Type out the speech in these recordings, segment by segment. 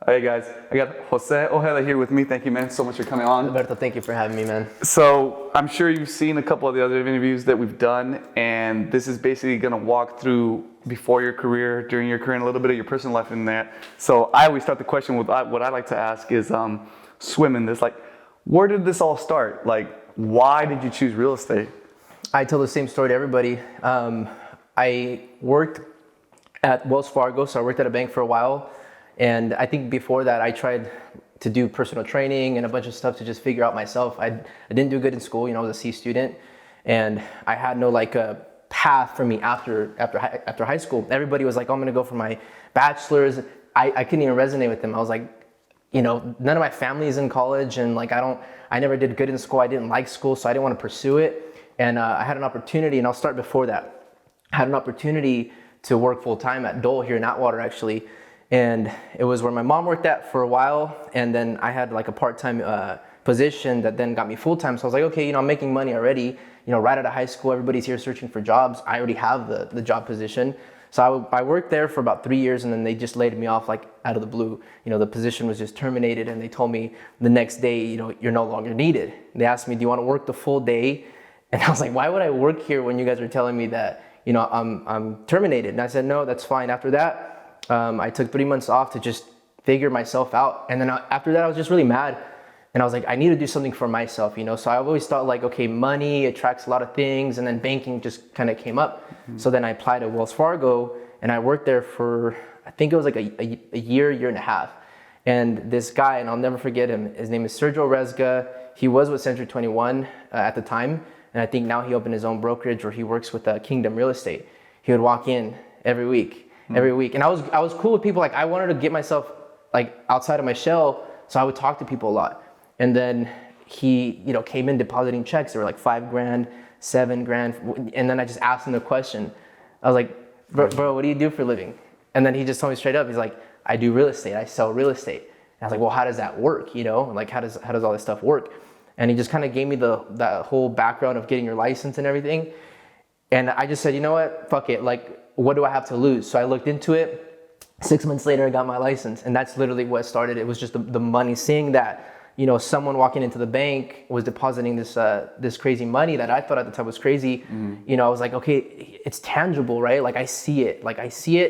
Hey guys, I got Jose Ojeda here with me. Thank you, man, so much for coming on. Alberto, thank you for having me, man. So I'm sure you've seen a couple of the other interviews that we've done, and this is basically going to walk through before your career, during your career, and a little bit of your personal life in there. So I always start the question with what I like to ask is swimming this. Like, where did this all start? Like, why did you choose real estate? I tell the same story to everybody. I worked at Wells Fargo, so I worked at a bank for a while. And I think before that, I tried to do personal training and a bunch of stuff to just figure out myself. I didn't do good in school, I was a C student, and I had no a path for me after high school. Everybody was like, oh, I'm gonna go for my bachelor's. I couldn't even resonate with them. I was like, none of my family is in college, and I never did good in school. I didn't like school, so I didn't want to pursue it. And I had an opportunity, and I'll start before that. I had an opportunity to work full time at Dole here in Atwater, actually. And it was where my mom worked at for a while, and then I had a part-time position that then got me full-time. So I was like, okay, I'm making money already. Right out of high school, everybody's here searching for jobs. I already have the job position. So I worked there for about 3 years, and then they just laid me off out of the blue. The position was just terminated, and they told me the next day, you're no longer needed. They asked me, do you want to work the full day? And I was like, why would I work here when you guys are telling me that, I'm terminated? And I said, no, that's fine. After that, I took 3 months off to just figure myself out. And then after that, I was just really mad. And I was like, I need to do something for myself, So I've always thought okay, money attracts a lot of things. And then banking just kind of came up. Mm-hmm. So then I applied to Wells Fargo, and I worked there for, I think it was a year and a half. And this guy, and I'll never forget him, his name is Sergio Rezga. He was with Century 21 at the time. And I think now he opened his own brokerage where he works with Kingdom Real Estate. He would walk in every week. And I was cool with people. I wanted to get myself outside of my shell, so I would talk to people a lot. And then he came in depositing checks. They were $5,000, $7,000, and then I just asked him the question. I was like, bro, what do you do for a living? And then he just told me straight up. He's like, I do real estate. I sell real estate. And I was like, well, how does that work? How does all this stuff work? And he just kind of gave me that whole background of getting your license and everything. And I just said, you know what, fuck it. What do I have to lose? So I looked into it. 6 months later, I got my license. And that's literally what started. It was just the money, seeing that, someone walking into the bank was depositing this crazy money that I thought at the time was crazy. Mm-hmm. I was like, okay, it's tangible, right? I see it.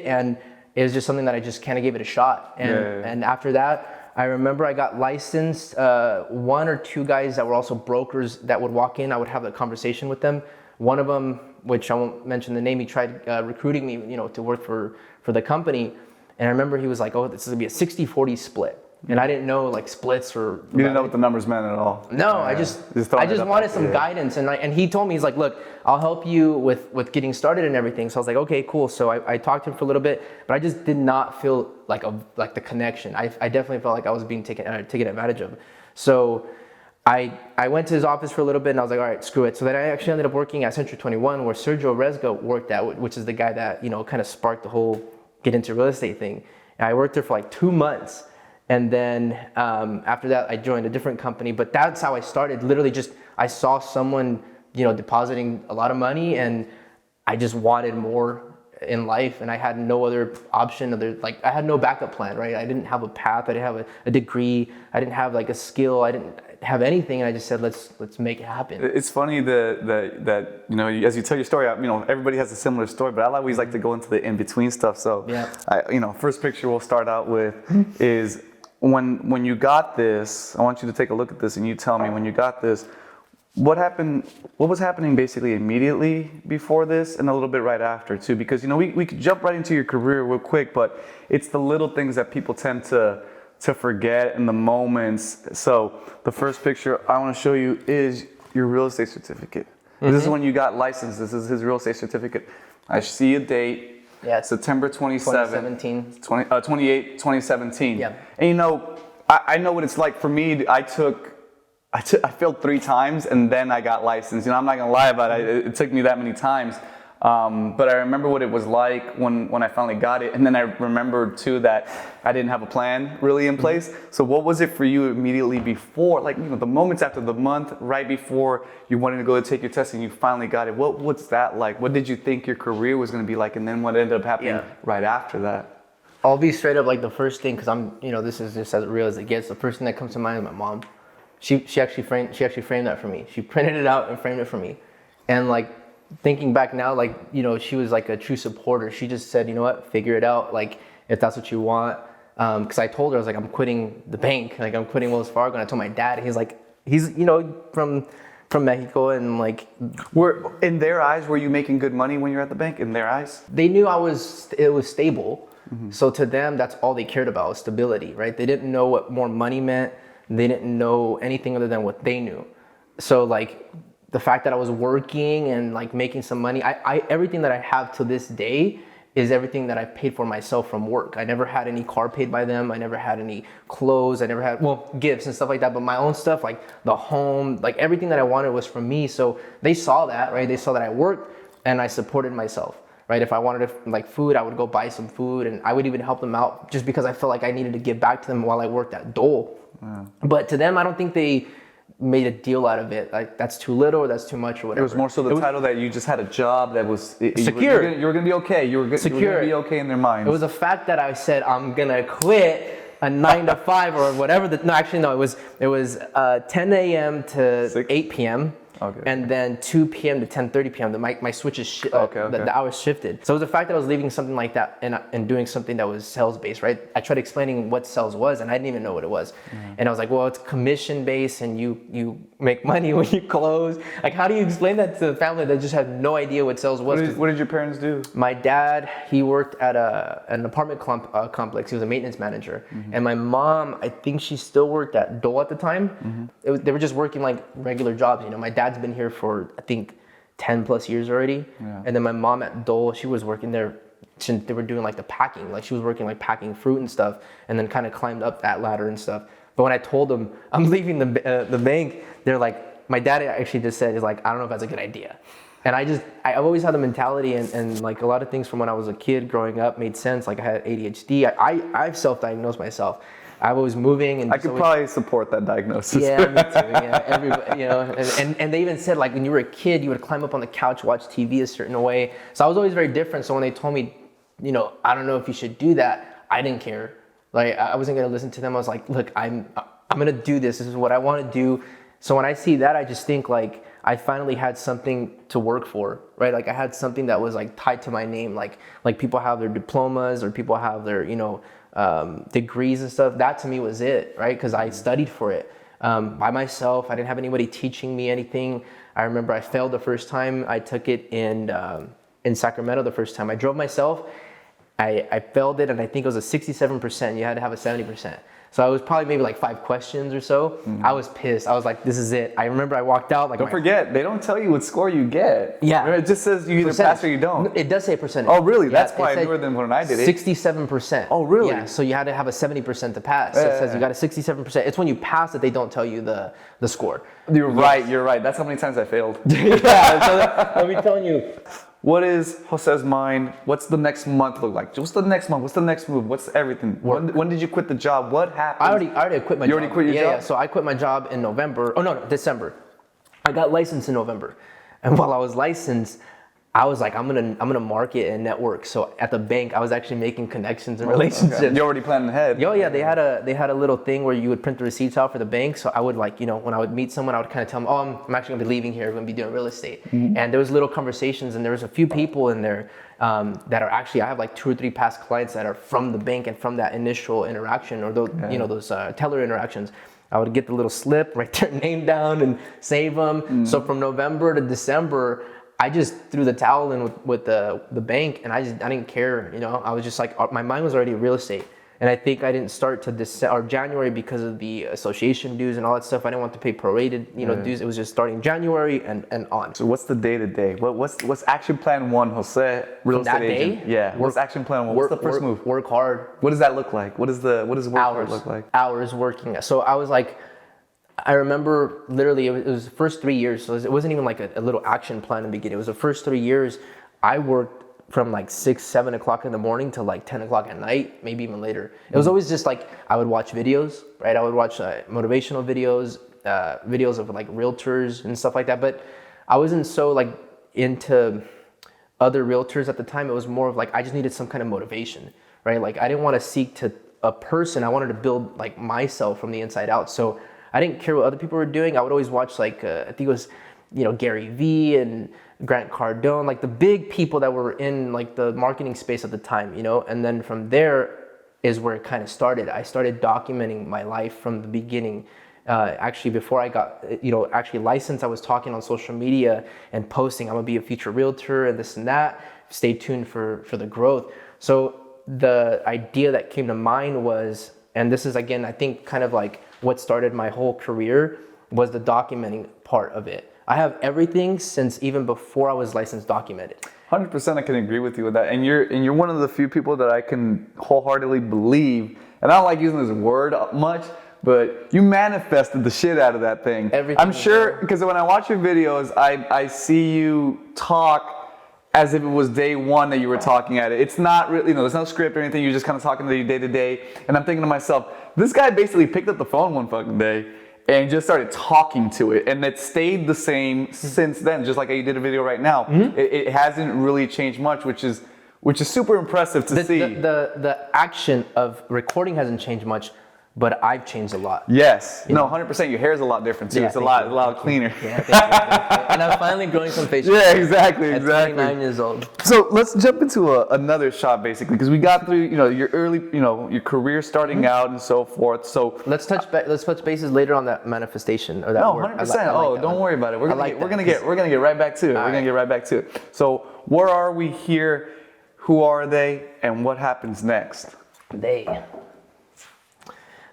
And it was just something that I just kind of gave it a shot. And after that, I remember I got licensed. 1 or 2 guys that were also brokers that would walk in, I would have a conversation with them. One of them, which I won't mention the name, he tried recruiting me, to work for the company. And I remember he was like, oh, this is gonna be a 60-40 split. And I didn't know splits or... You didn't know what the numbers meant at all. No, I just wanted some guidance. And he told me, he's like, look, I'll help you with getting started and everything. So I was like, okay, cool. So I talked to him for a little bit, but I just did not feel like the connection. I definitely felt like I was being taken advantage of. So I went to his office for a little bit, and I was like, all right, screw it. So then I actually ended up working at Century 21, where Sergio Rezga worked at, which is the guy that, kind of sparked the whole get into real estate thing. And I worked there for 2 months. And then after that, I joined a different company. But that's how I started. Literally I saw someone, depositing a lot of money, and I just wanted more in life, and I had no other option. I had no backup plan, right? I didn't have a path. I didn't have a degree. I didn't have a skill. I didn't have anything. And I just said, let's make it happen. It's funny that as you tell your story, everybody has a similar story, but I always like to go into the in between stuff. So yeah. First picture we'll start out with is when you got this. I want you to take a look at this, and you tell me when you got this, what was happening basically immediately before this and a little bit right after too, because we could jump right into your career real quick, but it's the little things that people tend to forget in the moments. So the first picture I want to show you is your real estate certificate. Mm-hmm. This is when you got licensed. This is his real estate certificate. I see a date. Yeah, it's September 27, 2017. 2017. Yeah. And I know what it's like for me. I failed 3 times, and then I got licensed. I'm not gonna lie about it. It took me that many times. But I remember what it was like when I finally got it. And then I remembered too that I didn't have a plan really in place. Mm-hmm. So what was it for you immediately before, the moments after the month, right before you wanted to go to take your test and you finally got it? What's that like? What did you think your career was gonna be like? And then what ended up happening right after that? I'll be straight up, like the first thing, because I'm, this is just as real as it gets. The first thing that comes to mind is my mom. She actually framed that for me. She printed it out and framed it for me. And like thinking back now, like, she was like a true supporter. She just said, you know what, figure it out. Like if that's what you want. Because I told her, I was like, I'm quitting the bank. Like I'm quitting Wells Fargo. And I told my dad, and he's from Mexico, and like, in their eyes, were you making good money when you're at the bank? In their eyes, they knew it was stable. So to them, that's all they cared about was stability, right? They didn't know what more money meant. They didn't know anything other than what they knew. So like the fact that I was working and like making some money, I everything that I have to this day is everything that I paid for myself from work. I never had any car paid by them. I never had any clothes. I never had, gifts and stuff like that. But my own stuff, like the home, like everything that I wanted was from me. So they saw that, right? They saw that I worked and I supported myself. Right? If I wanted like food, I would go buy some food, and I would even help them out just because I felt like I needed to give back to them while I worked at Dole. Wow. But to them, I don't think they made a deal out of it. Like that's too little or that's too much or whatever. It was more so the title that you just had a job that was secure. You were going to be okay. You were going to be okay in their minds. It was the fact that I said I'm going to quit a 9 to 5 or whatever. It was 10 a.m. to 6? 8 p.m. Okay. And then 2 p.m. to 10:30 p.m. My switches the hours shifted. So it was the fact that I was leaving something like that and doing something that was sales based, right? I tried explaining what sales was, and I didn't even know what it was. And I was like, well, it's commission based, and you make money when you close. Like, how do you explain that to the family that just had no idea what sales was? What did your parents do? My dad, he worked at an apartment complex. He was a maintenance manager. And my mom, I think she still worked at Dole at the time. They were just working like regular jobs. My dad's been here for, I think, 10 plus years already. And then my mom at Dole, she was working there since they were doing like the packing. Like she was working like packing fruit and stuff, and then kind of climbed up that ladder and stuff. But when I told them I'm leaving the bank, they're like, my dad actually just said, he's like, I don't know if that's a good idea. And I've always had the mentality, and like a lot of things from when I was a kid growing up made sense. Like I had ADHD. I've self-diagnosed myself. I was moving, and I could probably support that diagnosis. Yeah, me too. Yeah, everybody, and they even said like when you were a kid, you would climb up on the couch, watch TV a certain way. So I was always very different. So when they told me, I don't know if you should do that, I didn't care. Like I wasn't gonna listen to them. I was like, look, I'm gonna do this. This is what I want to do. So when I see that, I just think like I finally had something to work for, right? Like I had something that was like tied to my name. Like people have their diplomas or people have their degrees and stuff. That to me was it, right? Because I studied for it by myself. I didn't have anybody teaching me anything. I remember I failed the first time I took it in Sacramento. The first time I drove myself, I failed it, and I think it was a 67%. You had to have a 70%. So I was probably maybe like 5 questions or so. I was pissed. I was like, this is it. I remember I walked out like. Don't forget, they don't tell you what score you get. Yeah. Remember, it just says you either pass or you don't. It does say percentage. Oh, really? Yeah, that's probably newer than when I did it. 67%. Oh, really? Yeah. So you had to have a 70% to pass. So it says you got a 67%. It's when you pass that they don't tell you the score. You're right. You're right. That's how many times I failed. Yeah. So let me tell you. What is Jose's mind? What's the next month look like? What's the next month? What's the next move? What's everything? When did you quit the job? What happened? I already quit my job. You already quit your job? Yeah. So I quit my job in November. Oh, no, December. I got licensed in November. And while I was licensed, I was like, I'm gonna market and network. So at the bank, I was actually making connections and relationships. Okay. You already planned ahead. Yeah, they had a little thing where you would print the receipts out for the bank. So I would when I would meet someone, I would kind of tell them, oh, I'm actually gonna be leaving here. I'm gonna be doing real estate. And there was little conversations, and there was a few people in there that are actually, I have like 2 or 3 past clients that are from the bank and from that initial interaction or those teller interactions. I would get the little slip, write their name down, and save them. So from November to December, I just threw the towel in with the bank, and I didn't care. I was just like, my mind was already real estate. And I think I didn't start to January because of the association dues and all that stuff. I didn't want to pay prorated, dues. It was just starting January and on. So what's the day to day? What's action plan 1, Jose, real estate agent? Yeah. What's action plan 1? What's the first move? Work hard. What does that look like? What does work hard look like? Hours working. So I was like, I remember literally it was the first 3 years. So it wasn't even like a little action plan in the beginning. It was the first 3 years I worked from like 6, 7 o'clock in the morning to like 10 o'clock at night, maybe even later. It was always just like, I would watch videos, right? I would watch motivational videos, videos of like realtors and stuff like that. But I wasn't so like into other realtors at the time. It was more of like, I just needed some kind of motivation, right? Like I didn't want to seek to a person. I wanted to build like myself from the inside out. So I didn't care what other people were doing. I would always watch like, I think it was, Gary Vee and Grant Cardone, like the big people that were in like the marketing space at the time, and then from there is where it kind of started. I started documenting my life from the beginning. Actually, before I got, actually licensed, I was talking on social media and posting, I'm gonna be a future realtor and this and that. Stay tuned for the growth. So the idea that came to mind was, and this is again, I think kind of like what started my whole career, was the documenting part of it. I have everything since even before I was licensed documented. 100% I can agree with you with that. And you're one of the few people that I can wholeheartedly believe, and I don't like using this word much, but you manifested the shit out of that thing. Everything. I'm sure, because when I watch your videos, I see you talk as if it was day one that you were talking at it. It's not really, there's no script or anything. You're just kind of talking to you day to day. And I'm thinking to myself, this guy basically picked up the phone one fucking day and just started talking to it. And it stayed the same since then, just like how you did a video right now. It hasn't really changed much, which is super impressive to see. The action of recording hasn't changed much, but I've changed a lot. Yes. No, 100%. Your hair is a lot different too. Yeah, it's a lot cleaner. Yeah, thank you. And I'm finally growing some facial hair. Yeah, exactly. At 29 years old. So let's jump into another shot basically, because we got through, your early, your career starting out and so forth. So let's touch bases later on that manifestation or that no, word. 100%. Don't worry about it. We're gonna get right back to it. We're gonna get right back to it. So where are we here? Who are they? And what happens next?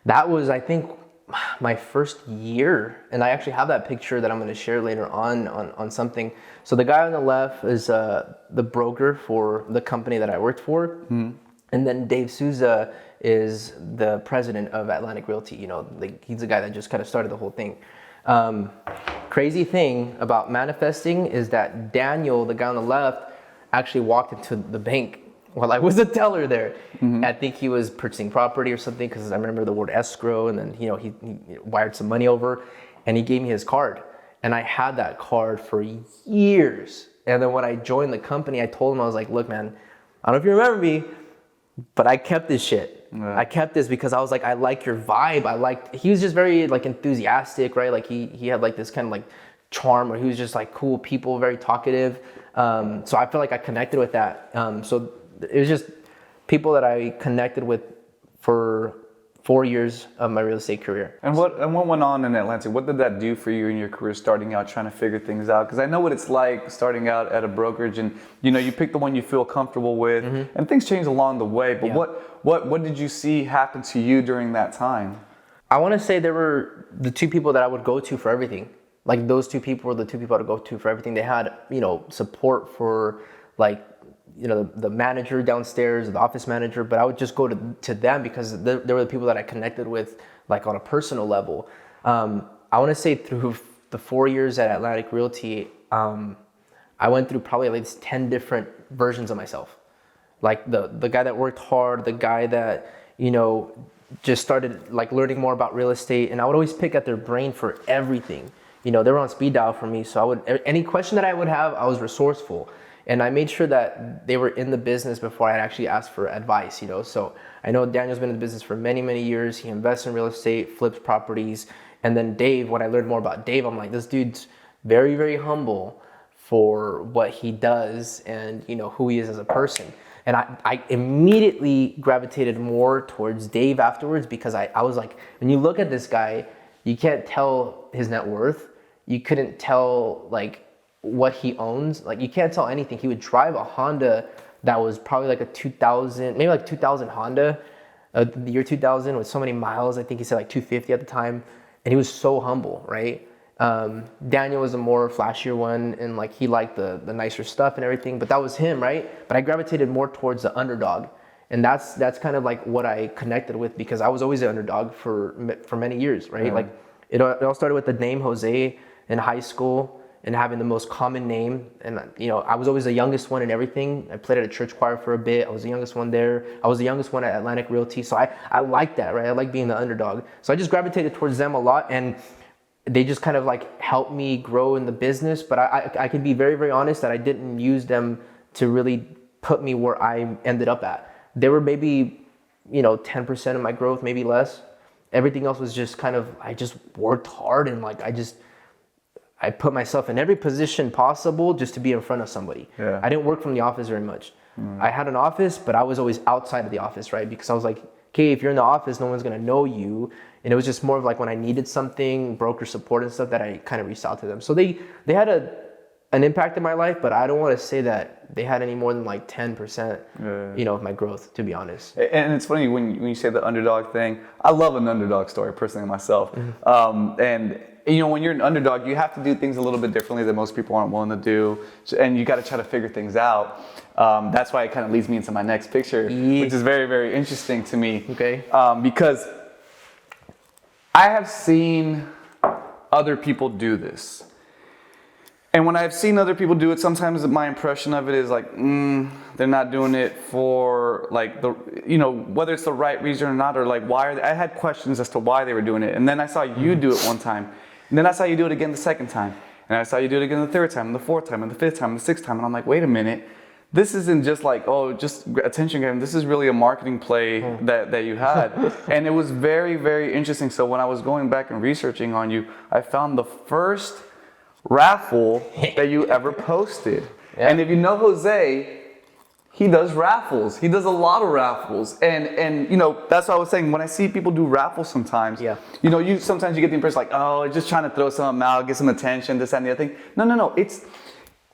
That was, I think, my first year, and I actually have that picture that I'm going to share later on something. So the guy on the left is the broker for the company that I worked for, and then Dave Souza is the president of Atlantic Realty. He's the guy that just kind of started the whole thing. Crazy thing about manifesting is that Daniel, the guy on the left, actually walked into the bank while I was a teller there. I think he was purchasing property or something, because I remember the word escrow, and then he wired some money over, and he gave me his card, and I had that card for years. And then when I joined the company, I told him, I was like, look man, I don't know if you remember me, but I kept this shit. I kept this because I was like, I like your vibe. He was just very like enthusiastic, right? Like he had like this kind of like charm where he was just like cool people, very talkative. So I feel like I connected with that. So it was just people that I connected with for 4 years of my real estate career. And what went on in Atlanta? What did that do for you in your career starting out, trying to figure things out? Because I know what it's like starting out at a brokerage, and you pick the one you feel comfortable with, and things change along the way. But what did you see happen to you during that time? I want to say there were the two people that I would go to for everything. Like those two people were the two people I would go to for everything. They had support for like the manager downstairs, the office manager, but I would just go to them because they were the people that I connected with like on a personal level. I want to say through the 4 years at Atlantic Realty, I went through probably at least 10 different versions of myself. Like the guy that worked hard, the guy that, just started like learning more about real estate, and I would always pick at their brain for everything. They were on speed dial for me, so any question that I would have, I was resourceful. And I made sure that they were in the business before I actually asked for advice, So I know Daniel's been in the business for many, many years. He invests in real estate, flips properties. And then Dave, when I learned more about Dave, I'm like, this dude's very, very humble for what he does and, who he is as a person. And I immediately gravitated more towards Dave afterwards because I was like, when you look at this guy, you can't tell his net worth. You couldn't tell, like, what he owns. Like you can't tell anything. He would drive a Honda that was probably like a 2000 Honda, the year 2000 with so many miles. I think he said like 250 at the time, and he was so humble, right? Daniel was a more flashier one, and like he liked the nicer stuff and everything, but that was him, right? But I gravitated more towards the underdog, and that's kind of like what I connected with because I was always an underdog for many years, right? Like it all started with the name Jose in high school. And having the most common name, and I was always the youngest one in everything. I played at a church choir for a bit. I was the youngest one there. I was the youngest one at Atlantic Realty, so I like that, right? I like being the underdog. So I just gravitated towards them a lot, and they just kind of like helped me grow in the business. But I can be very, very honest that I didn't use them to really put me where I ended up at. they were maybe, 10% of my growth, maybe less. Everything else was just kind of, I just worked hard and like, I put myself in every position possible just to be in front of somebody. Yeah. I didn't work from the office very much. I had an office, but I was always outside of the office, right? Because I was like, okay, if you're in the office, no one's gonna know you. And it was just more of like when I needed something, broker support and stuff, that I kind of reached out to them. So they had an impact in my life, but I don't want to say that they had any more than like 10%, of my growth, to be honest. And it's funny when you say the underdog thing. I love an underdog story personally myself. And when you're an underdog, you have to do things a little bit differently that most people aren't willing to do, and you got to try to figure things out. That's why it kind of leads me into my next picture, which is very, very interesting to me. Okay. Because I have seen other people do this. And when I've seen other people do it, sometimes my impression of it is like, they're not doing it for like whether it's the right reason or not, or like why are they, I had questions as to why they were doing it. And then I saw you do it one time. And then I saw you do it again the second time. And I saw you do it again the third time, and the fourth time, and the fifth time, and the sixth time. And I'm like, wait a minute. This isn't just like, just attention grabbing. This is really a marketing play that you had. And it was very, very interesting. So when I was going back and researching on you, I found the first raffle that you ever posted. Yeah. And if you know Jose, he does raffles. He does a lot of raffles. And that's what I was saying. When I see people do raffles sometimes, sometimes you get the impression like, just trying to throw something out, get some attention, this, that, and the other thing. No.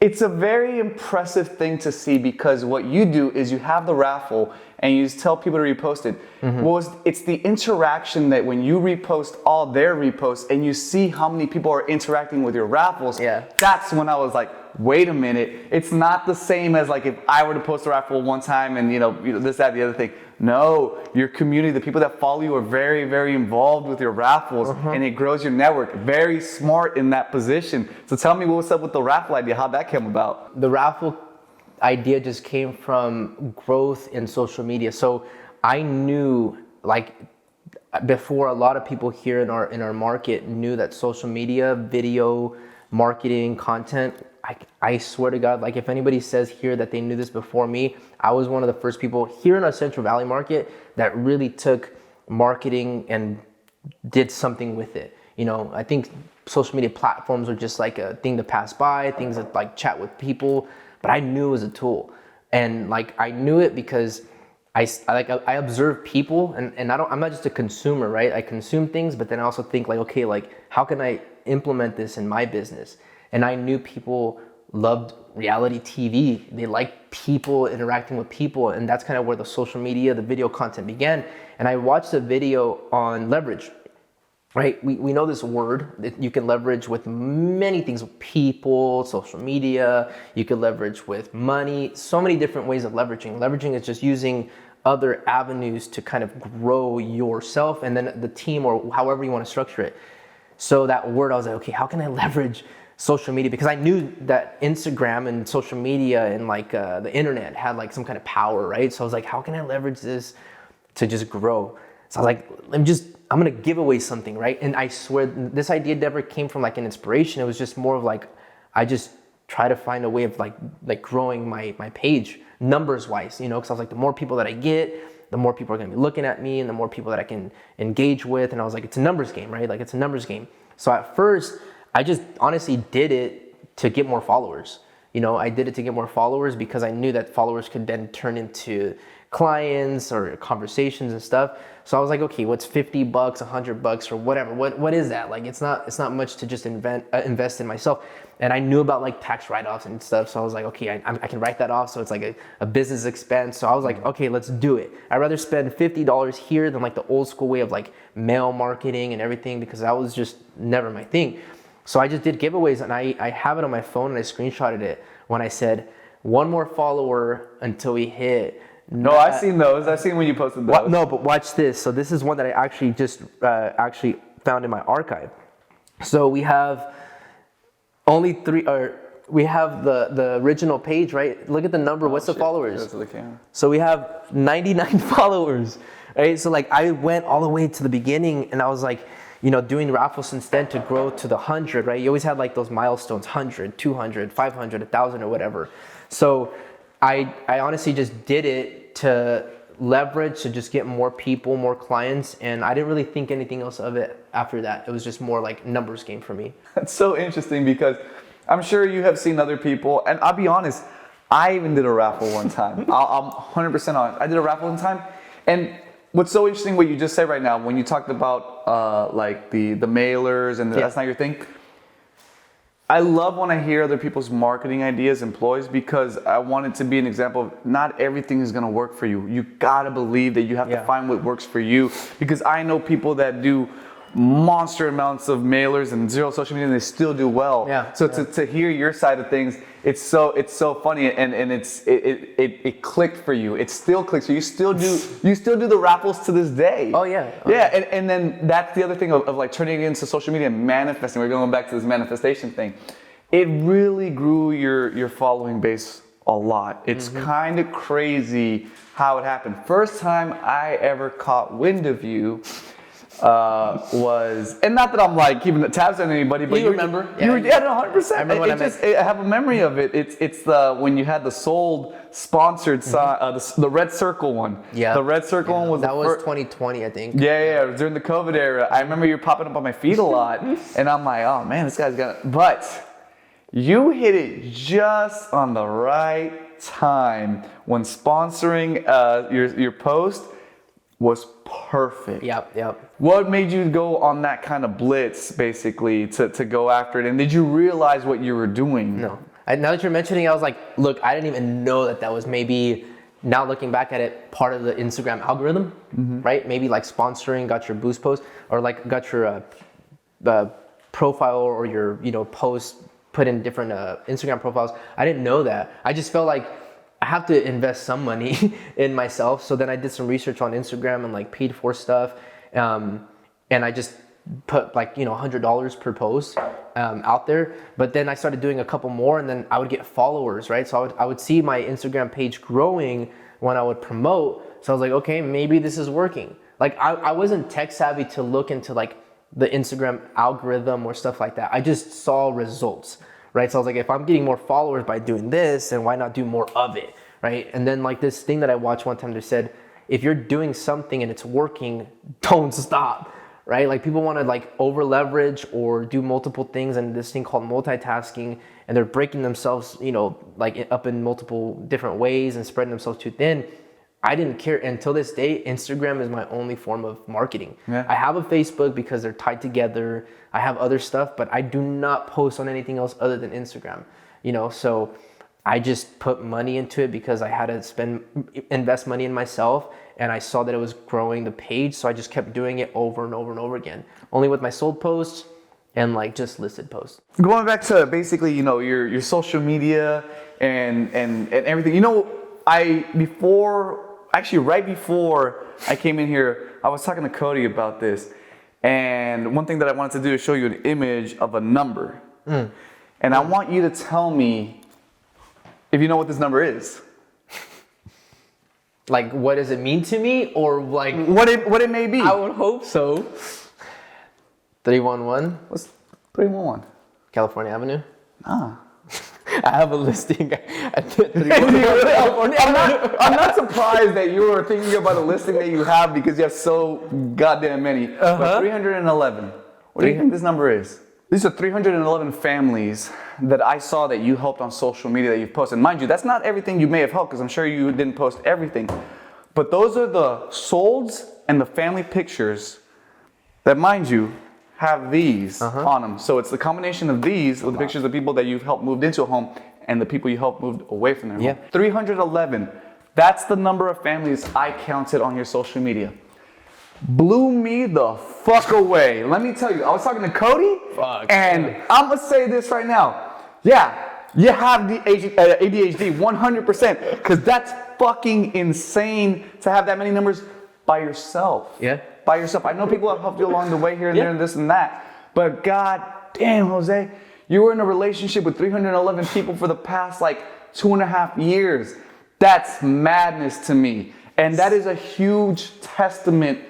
It's a very impressive thing to see, because what you do is you have the raffle and you just tell people to repost it. It's the interaction that when you repost all their reposts and you see how many people are interacting with your raffles, that's when I was like, wait a minute, it's not the same as like if I were to post a raffle one time and this, that, the other thing. No, your community, the people that follow you are very, very involved with your raffles, and it grows your network. Very smart in that position. So tell me what's up with the raffle idea, how that came about. The raffle idea just came from growth in social media. So I knew, like, before, a lot of people here in our market knew that social media, video, marketing, content, I swear to God, like if anybody says here that they knew this before me, I was one of the first people here in our Central Valley market that really took marketing and did something with it. I think social media platforms are just like a thing to pass by, things that like chat with people, but I knew it was a tool. And like I knew it because I observe people, and I'm not just a consumer, right? I consume things, but then I also think like, okay, like how can I implement this in my business? And I knew people loved reality TV. They liked people interacting with people. And that's kind of where the social media, the video content began. And I watched a video on leverage, right? We know this word that you can leverage with many things, people, social media. You can leverage with money, so many different ways of leveraging. Leveraging is just using other avenues to kind of grow yourself and then the team, or however you want to structure it. So that word, I was like, okay, how can I leverage social media? Because I knew that Instagram and social media and like the internet had like some kind of power, right? So I was like, how can I leverage this to just grow? So I was like, I'm gonna give away something, right? And I swear this idea never came from like an inspiration. It was just more of like, I just try to find a way of like growing my page numbers wise, because I was like, the more people that I get, the more people are gonna be looking at me and the more people that I can engage with. And I was like, it's a numbers game, right? Like it's a numbers game. So at first, I just honestly did it to get more followers. I did it to get more followers because I knew that followers could then turn into clients or conversations and stuff. So I was like, okay, what's $50, $100 or whatever? What is that? Like, it's not much to just invest in myself. And I knew about like tax write-offs and stuff. So I was like, okay, I can write that off. So it's like a business expense. So I was like, okay, let's do it. I'd rather spend $50 here than like the old school way of like mail marketing and everything, because that was just never my thing. So I just did giveaways, and I have it on my phone, and I screenshotted it when I said, one more follower until we hit. No, I've seen those. I've seen when you posted those. No, but watch this. So this is one that I actually just actually found in my archive. So we have only we have the original page, right? Look at the number. What's the followers? Go to the camera. So we have 99 followers, right? So like I went all the way to the beginning, and I was like, doing raffles instead to grow to the 100, right? You always had like those milestones, 100, 200, 500, 1,000 or whatever. So I honestly just did it to leverage to just get more people, more clients, and I didn't really think anything else of it after that. It was just more like numbers game for me. That's so interesting because I'm sure you have seen other people, and I'll be honest, I even did a raffle one time. I'm 100% honest. I did a raffle one time, and what's so interesting what you just said right now when you talked about like the mailers and that's not your thing. I love when I hear other people's marketing ideas and ploys because I want it to be an example of not everything is going to work for you. You got to believe that you have to find what works for you, because I know people that do monster amounts of mailers and zero social media and they still do well. So to hear your side of things, it's so funny, and it clicked for you. It still clicks for you. You still do the raffles to this day. And then that's the other thing of like turning it into social media and manifesting. We're going back to this manifestation thing. It really grew your following base a lot. It's kind of crazy how it happened. First time I ever caught wind of you was, and not that I'm like keeping the tabs on anybody, but you remember? You were, 100%. I remember when I have a memory of it. It's the when you had the sold sponsored sign, the red circle one. The red circle one was that was 2020, I think. During the COVID era. I remember you popping up on my feed a lot, and I'm like, oh man, this guy's got it. But you hit it just on the right time when sponsoring your post was perfect. What made you go on that kind of blitz, basically, to go after it? And did you realize what you were doing? No. Now that you're mentioning, I was like, look, I didn't even know that was maybe, now looking back at it, part of the Instagram algorithm, right? Maybe like sponsoring got your boost post, or like got your profile or your post put in different Instagram profiles. I didn't know that. I just felt like I have to invest some money in myself. So then I did some research on Instagram and like paid for stuff. And I just put like, $100 per post out there. But then I started doing a couple more, and then I would get followers, right? So I would see my Instagram page growing when I would promote. So I was like, okay, maybe this is working. Like I wasn't tech savvy to look into like the Instagram algorithm or stuff like that. I just saw results. Right, so I was like, if I'm getting more followers by doing this, then why not do more of it, right? And then like this thing that I watched one time, they said, if you're doing something and it's working, don't stop, right? Like people want to like over leverage or do multiple things, and this thing called multitasking, and they're breaking themselves, like up in multiple different ways and spreading themselves too thin. I didn't care. Until this day, Instagram is my only form of marketing. I have a Facebook because they're tied together. I have other stuff, but I do not post on anything else other than Instagram. So I just put money into it because I had to invest money in myself, and I saw that it was growing the page, so I just kept doing it over and over and over again. Only with my sold posts and like just listed posts. Going back to basically, your social media and everything. Right before I came in here, I was talking to Cody about this, and one thing that I wanted to do is show you an image of a number. And I want you to tell me if you know what this number is. Like, what does it mean to me, or like what it may be? I would hope so. 311. What's 311? California Avenue. I have a listing at 311. I'm not surprised that you were thinking about a listing that you have, because you have so goddamn many. But 311. What do you think this number is? These are 311 families that I saw that you helped on social media that you've posted. Mind you, that's not everything you may have helped, because I'm sure you didn't post everything. But those are the solds and the family pictures that, mind you, have these on them. So it's the combination of these with the pictures of people that you've helped moved into a home and the people you helped moved away from their home. 311. That's the number of families I counted on your social media. Blew me the fuck away. Let me tell you, I was talking to Cody, and I'm gonna say this right now. Yeah, you have the ADHD 100%, because that's fucking insane to have that many numbers by yourself. By yourself. I know people have helped you along the way here and there and this and that, but god damn, Jose, you were in a relationship with 311 people for the past like 2.5 years. That's madness to me, and that is a huge testament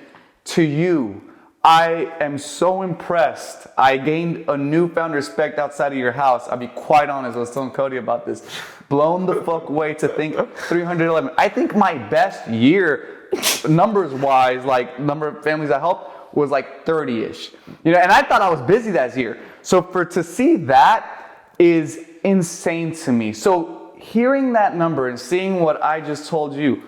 to you. I am so impressed. I gained a newfound respect outside of your house. I'll be quite honest, I was telling Cody about this. Blown the fuck away to think 311. I think my best year numbers wise, like number of families I helped was like 30-ish. You know, and I thought I was busy that year. So to see that is insane to me. So hearing that number and seeing what I just told you,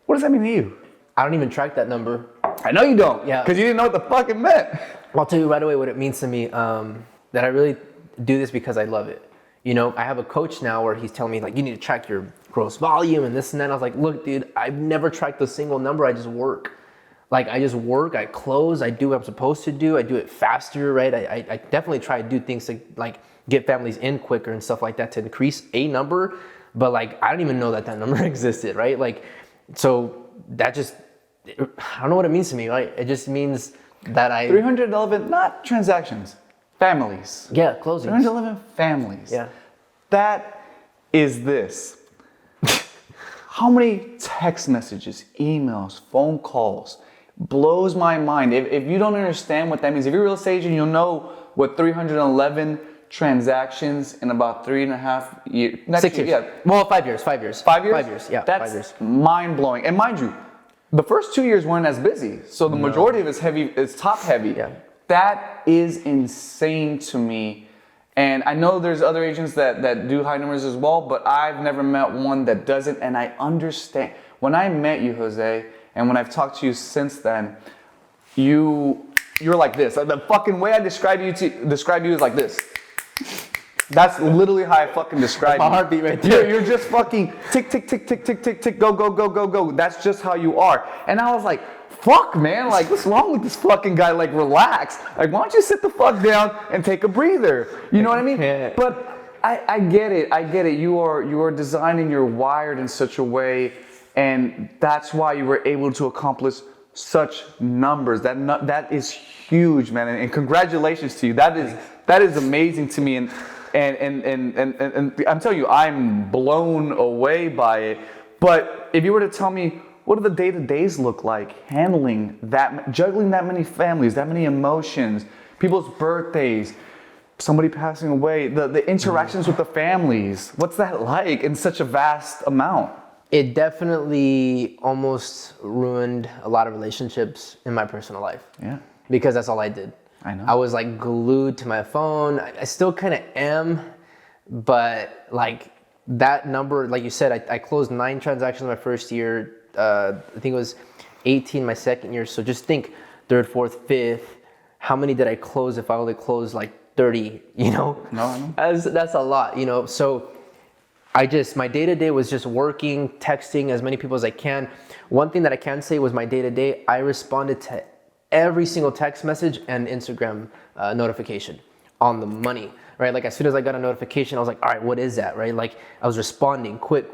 what does that mean to you? I don't even track that number. I know you don't. Yeah. Because you didn't know what the fuck it meant. I'll tell you right away what it means to me. That I really do this because I love it. You know, I have a coach now where he's telling me like, you need to track your gross volume and this and that. And I was like, look, dude, I've never tracked a single number. I just work. Like I just work, I close, I do what I'm supposed to do. I do it faster, right? I definitely try to do things to like get families in quicker and stuff like that to increase a number. But like, I don't even know that number existed, right? Like, so that just, I don't know what it means to me, right? It just means that 311, not transactions, families. Yeah, closings. 311 families. Yeah. That is this. How many text messages, emails, phone calls, blows my mind. If you don't understand what that means, if you're a real estate agent, you'll know what 311 transactions in about 3.5 years. 6 years. Yeah. Well, 5 years. 5 years. 5 years? 5 years, yeah. That's 5 years. mind blowing. And mind you, the first 2 years weren't as busy. So the majority of it's top heavy. Yeah. That is insane to me. And I know there's other agents that do high numbers as well, but I've never met one that doesn't. And I understand. When I met you, Jose, and when I've talked to you since then, you're like this. The fucking way I describe you is like this. That's literally how I fucking describe you. My heartbeat right there. You're just fucking tick, tick, tick, tick, tick, tick, tick, go, go, go, go, go. That's just how you are. And I was like, fuck, man, like, what's wrong with this fucking guy? Like, relax. Like, why don't you sit the fuck down and take a breather? You know what I mean? Yeah. But I get it. You are designed and you're wired in such a way, and that's why you were able to accomplish such numbers. That is huge, man. And congratulations to you. That is amazing to me. And I'm telling you, I'm blown away by it. But if you were to tell me, what do the day-to-days look like handling that, juggling that many families, that many emotions, people's birthdays, somebody passing away, the interactions with the families, what's that like in such a vast amount? It definitely almost ruined a lot of relationships in my personal life. Yeah. Because that's all I did. I know. I was like glued to my phone. I still kind of am, but like that number, like you said, I closed 9 transactions my first year. I think it was 18 my second year. So just think 3rd, 4th, 5th. How many did I close if I only closed like 30, you know? No, I know. That's a lot, you know? So my day-to-day was just working, texting as many people as I can. One thing that I can say was my day-to-day, I responded to every single text message and Instagram notification on the money, right? Like as soon as I got a notification, I was like, all right, what is that, right? Like I was responding quick.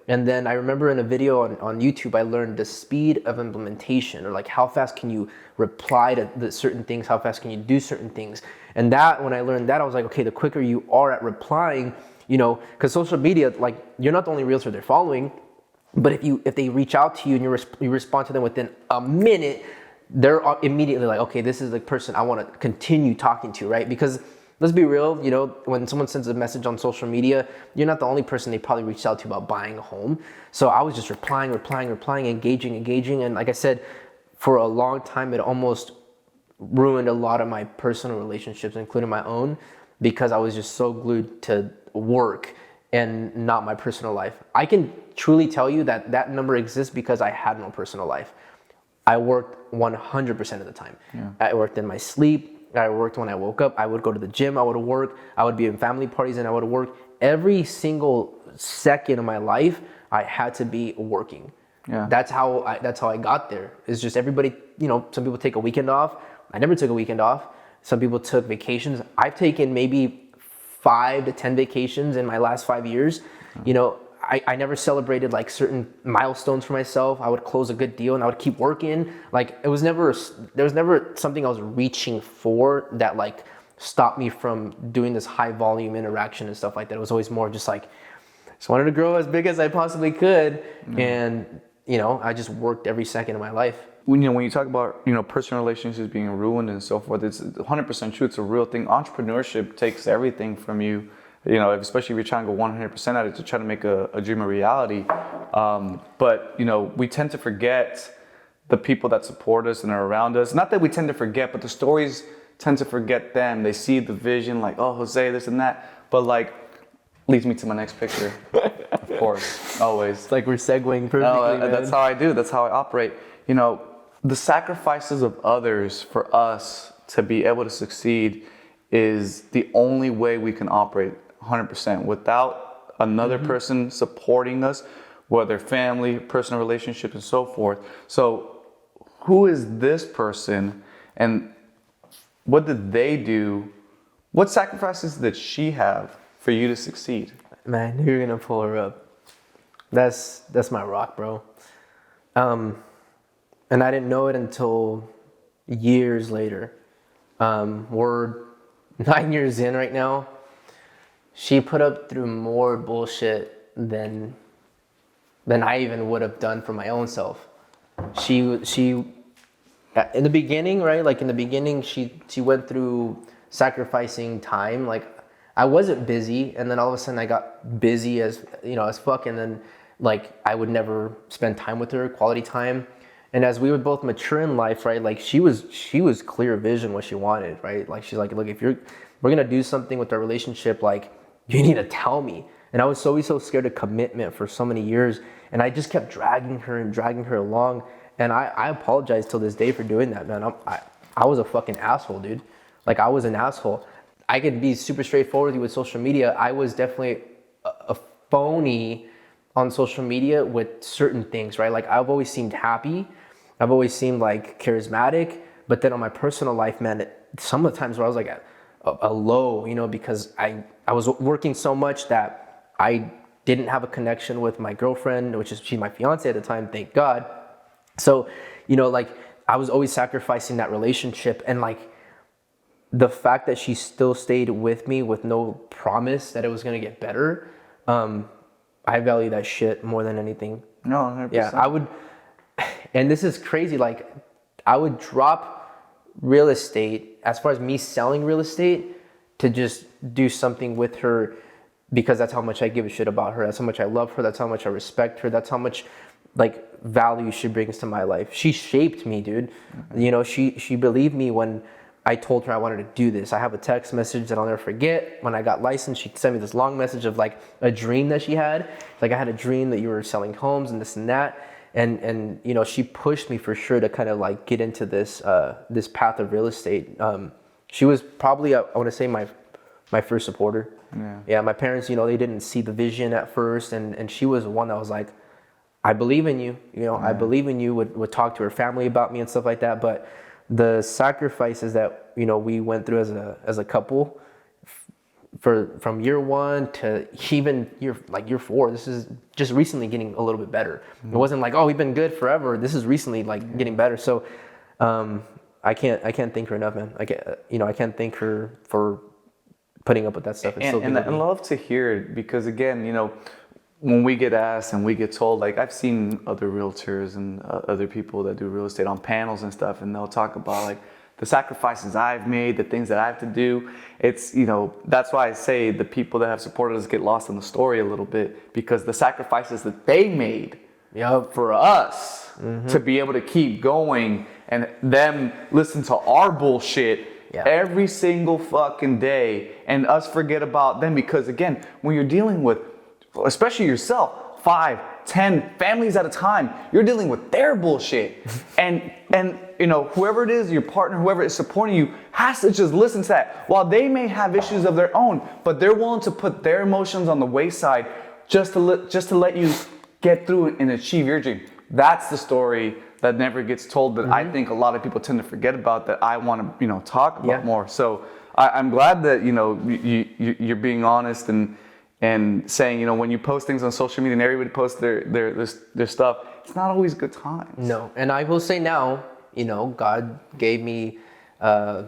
And then I remember in a video on YouTube, I learned the speed of implementation, or like how fast can you reply to the certain things, how fast can you do certain things. And that, when I learned that, I was like, okay, the quicker you are at replying, you know, because social media, like you're not the only realtor they're following, but if they reach out to you and you respond to them within a minute, they're immediately like, okay, this is the person I want to continue talking to, right? Because let's be real, you know, when someone sends a message on social media, you're not the only person they probably reached out to about buying a home. So I was just replying, engaging. And like I said, for a long time, it almost ruined a lot of my personal relationships, including my own, because I was just so glued to work and not my personal life. I can truly tell you that number exists because I had no personal life. I worked 100% of the time. Yeah. I worked in my sleep. I worked when I woke up. I would go to the gym. I would work. I would be in family parties and I would work. Every single second of my life, I had to be working. Yeah. That's how I got there. It's just everybody, you know, some people take a weekend off. I never took a weekend off. Some people took vacations. I've taken maybe 5 to 10 vacations in my last 5 years. You know, I never celebrated like certain milestones for myself. I would close a good deal and I would keep working. Like there was never something I was reaching for that like stopped me from doing this high volume interaction and stuff like that. It was always more just like, just wanted to grow as big as I possibly could. And, you know, I just worked every second of my life. When you talk about, you know, personal relationships being ruined and so forth, it's 100% true. It's a real thing. Entrepreneurship takes everything from you. especially if you're trying to go 100% at it to try to make a dream a reality. But, we tend to forget the people that support us and are around us. Not that we tend to forget, but the stories tend to forget them. They see the vision like, oh, Jose, this and that. But like, leads me to my next picture, of course, always. It's like we're segueing perfectly, man. That's how I do. That's how I operate. The sacrifices of others for us to be able to succeed is the only way we can operate 100%. Without another person supporting us, whether family, personal relationships, and so forth. So who is this person and what did they do? What sacrifices did she have for you to succeed? Man, you're gonna pull her up. That's my rock, bro. And I didn't know it until years later. We're 9 years in right now. She put up through more bullshit than I even would have done for my own self. She in the beginning, right? Like in the beginning, she went through sacrificing time. Like I wasn't busy, and then all of a sudden I got busy as fuck, and then like I would never spend time with her, quality time. And as we would both mature in life, right? Like she was clear vision what she wanted, right? Like she's like, look, if we're gonna do something with our relationship, like you need to tell me. And I was always so scared of commitment for so many years, and I just kept dragging her along. And I apologize till this day for doing that, man. I was a fucking asshole, dude. Like I was an asshole. I could be super straightforward with you with social media. I was definitely a phony on social media with certain things, right? Like I've always seemed happy. I've always seemed like charismatic. But then on my personal life, man, some of the times where I was like a low, because I was working so much that I didn't have a connection with my girlfriend, which is she's my fiance at the time, thank God. So, like I was always sacrificing that relationship, and like the fact that she still stayed with me with no promise that it was gonna get better, I value that shit more than anything. No, 100%. Yeah, I would, and this is crazy, like I would drop real estate, as far as me selling real estate, to just do something with her, because that's how much I give a shit about her. That's how much I love her. That's how much I respect her. That's how much like value she brings to my life. She shaped me, dude. She believed me when I told her I wanted to do this. I have a text message that I'll never forget. When I got licensed, she sent me this long message of like a dream that she had. Like I had a dream that you were selling homes and this and that. And she pushed me for sure to kind of like get into this this path of real estate. She was probably, I want to say, my first supporter. Yeah, my parents, they didn't see the vision at first, and she was the one that was like, I believe in you. I believe in you. Would talk to her family about me and stuff like that. But the sacrifices that we went through as a couple, from year one to even year 4, this is just recently getting a little bit better. It wasn't like, oh, we've been good forever. This is recently like getting better. So I can't thank her enough, man. I can't thank her for putting up with that stuff. And I love to hear it, because again, when we get asked and we get told, like I've seen other realtors and other people that do real estate on panels and stuff, and they'll talk about like the sacrifices I've made, the things that I have to do. It's, that's why I say the people that have supported us get lost in the story a little bit, because the sacrifices that they made for us to be able to keep going, and them listen to our bullshit every single fucking day, and us forget about them. Because again, when you're dealing with, especially yourself, 5, 10 families at a time, you're dealing with their bullshit. and whoever it is, your partner, whoever is supporting you, has to just listen to that. While they may have issues of their own, but they're willing to put their emotions on the wayside just to let you get through it and achieve your dream. That's the story that never gets told, that I think a lot of people tend to forget about, that I want to talk about more. So I'm glad that you're being honest and saying, when you post things on social media and everybody posts their stuff, it's not always good times. No, and I will say now, God gave me a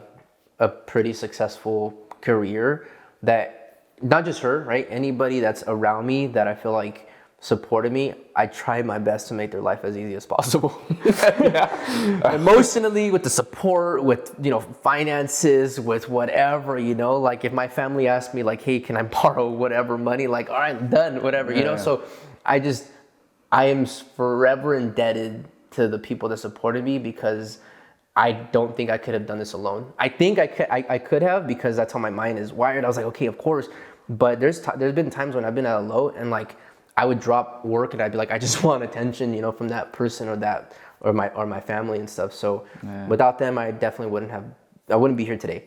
pretty successful career, that not just her, right? Anybody that's around me that I feel like supported me, I try my best to make their life as easy as possible. Emotionally, with the support, with, you know, finances, with whatever, you know, like if my family asked me like, hey, can I borrow whatever money? Like, all right, done, whatever, you know? So I am forever indebted to the people that supported me, because I don't think I could have done this alone. I think I could have, because that's how my mind is wired. I was like, okay, of course. But there's been times when I've been at a low, and like I would drop work and I'd be like, I just want attention, you know, from that person or my family and stuff. So without them, I definitely wouldn't be here today.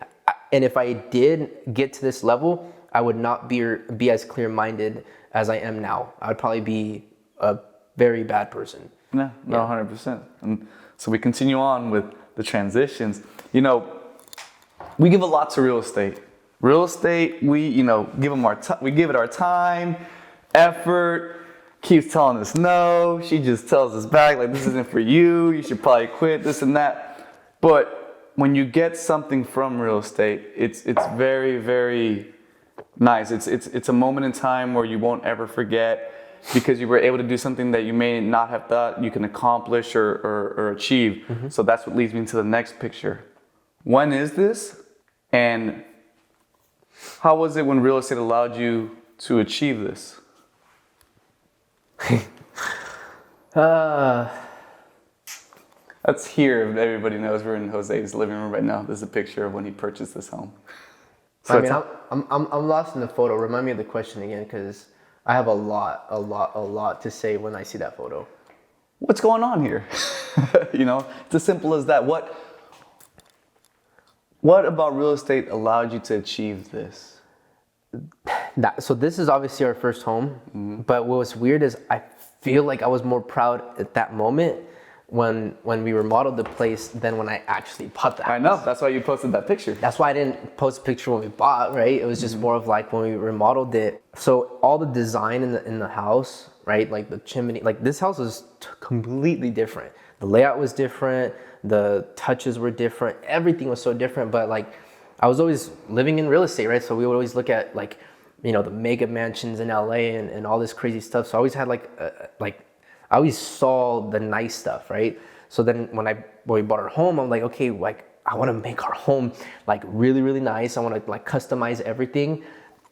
And if I did get to this level, I would not be as clear-minded as I am now. I would probably be a very bad person. No, 100%. And so we continue on with the transitions. You know, we give a lot to real estate. Real estate, we, you know, we give it our time, effort. Keeps telling us no. She just tells us back like, this isn't for you. You should probably quit, this and that. But when you get something from real estate, it's very, very nice. It's a moment in time where you won't ever forget, because you were able to do something that you may not have thought you can accomplish or achieve. So that's what leads me to the next picture. When is this? And how was it when real estate allowed you to achieve this? That's here. If everybody knows, we're in Jose's living room right now. This is a picture of when he purchased this home. So I mean, I'm lost in the photo. Remind me of the question again, because I have a lot to say when I see that photo. What's going on here? You know, it's as simple as that. What about real estate allowed you to achieve this? So this is obviously our first home, but what was weird is I feel like I was more proud at that moment when we remodeled the place than when I actually bought the house. I know, that's why you posted that picture. That's why I didn't post a picture when we bought, right? It was just more of like when we remodeled it. So all the design in the house, right? Like the chimney, like this house is completely different. The layout was different, the touches were different, everything was so different. But like I was always living in real estate, right? So we would always look at like, you know, the mega mansions in LA and all this crazy stuff. So I always had I always saw the nice stuff, right? So then when we bought our home, I'm like, okay, like I want to make our home like really, really nice. I want to like customize everything.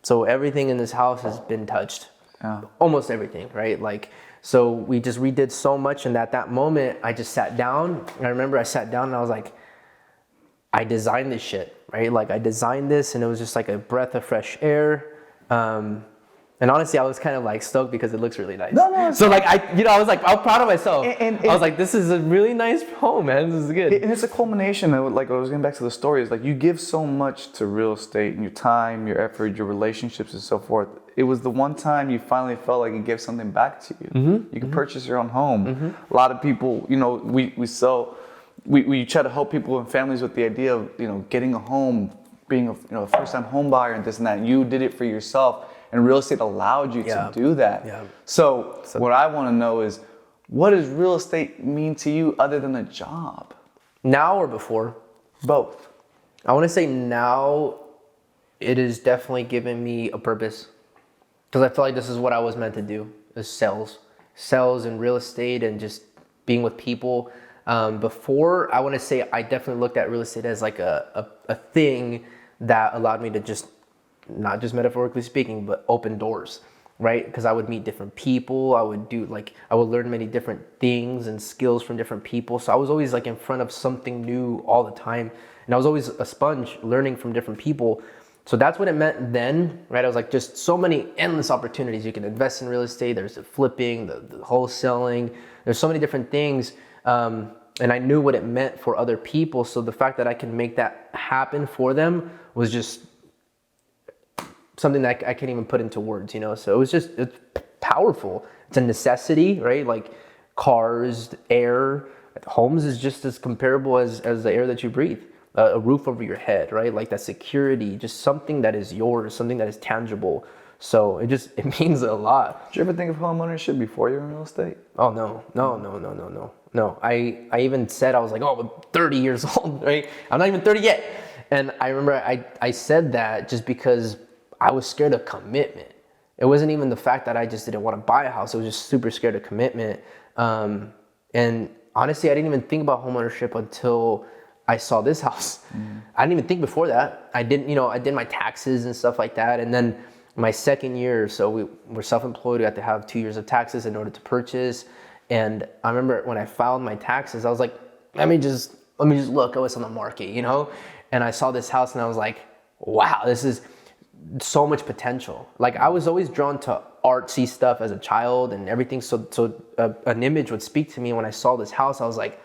So everything in this house has been touched, almost everything, right? Like, so we just redid so much. And at that moment, I just sat down. I remember I sat down and I was like, I designed this shit, right? Like I designed this and it was just like a breath of fresh air. And honestly, I was kind of like stoked because it looks really nice. So like I was like, I'm proud of myself. And I was like, this is a really nice home, man. This is good. And it's a culmination of, like I was getting back to the story, is like you give so much to real estate and your time, your effort, your relationships and so forth. It was the one time you finally felt like it gave something back to you. You could purchase your own home. A lot of people, you know, we try to help people and families with the idea of, you know, getting a home, being a first-time home buyer and this and that. And you did it for yourself. And real estate allowed you to do that. So what I want to know is, what does real estate mean to you other than a job? Now or before? Both. I want to say now it is definitely given me a purpose, because I feel like this is what I was meant to do, is sales and real estate and just being with people. Before, I want to say I definitely looked at real estate as like a thing that allowed me to just, not just metaphorically speaking, but open doors, right? Because I would meet different people. I would learn many different things and skills from different people. So I was always like in front of something new all the time. And I was always a sponge learning from different people. So that's what it meant then, right? I was like, just so many endless opportunities. You can invest in real estate. There's the flipping, the wholesaling. There's so many different things. And I knew what it meant for other people. So the fact that I can make that happen for them was just something that I can't even put into words, you know? So it's powerful. It's a necessity, right? Like cars, air, homes is just as comparable as the air that you breathe. A roof over your head, right? Like that security, just something that is yours, something that is tangible. So it means a lot. Did you ever think of home ownership before you were in real estate? Oh, no. I even said, I was like, I'm 30 years old, right? I'm not even 30 yet. And I remember I said that just because I was scared of commitment. it wasn't even the fact that I just didn't want to buy a house. I was just super scared of commitment. And honestly, I didn't even think about homeownership until I saw this house. I didn't even think before that. I did my taxes and stuff like that. And then my second year, so we were self-employed. We had to have 2 years of taxes in order to purchase. And I remember when I filed my taxes, I was like, let me just look at what's on the market, And I saw this house and I was like, wow, this is so much potential. Like, I was always drawn to artsy stuff as a child and everything. So an image would speak to me. When I saw this house, I was like,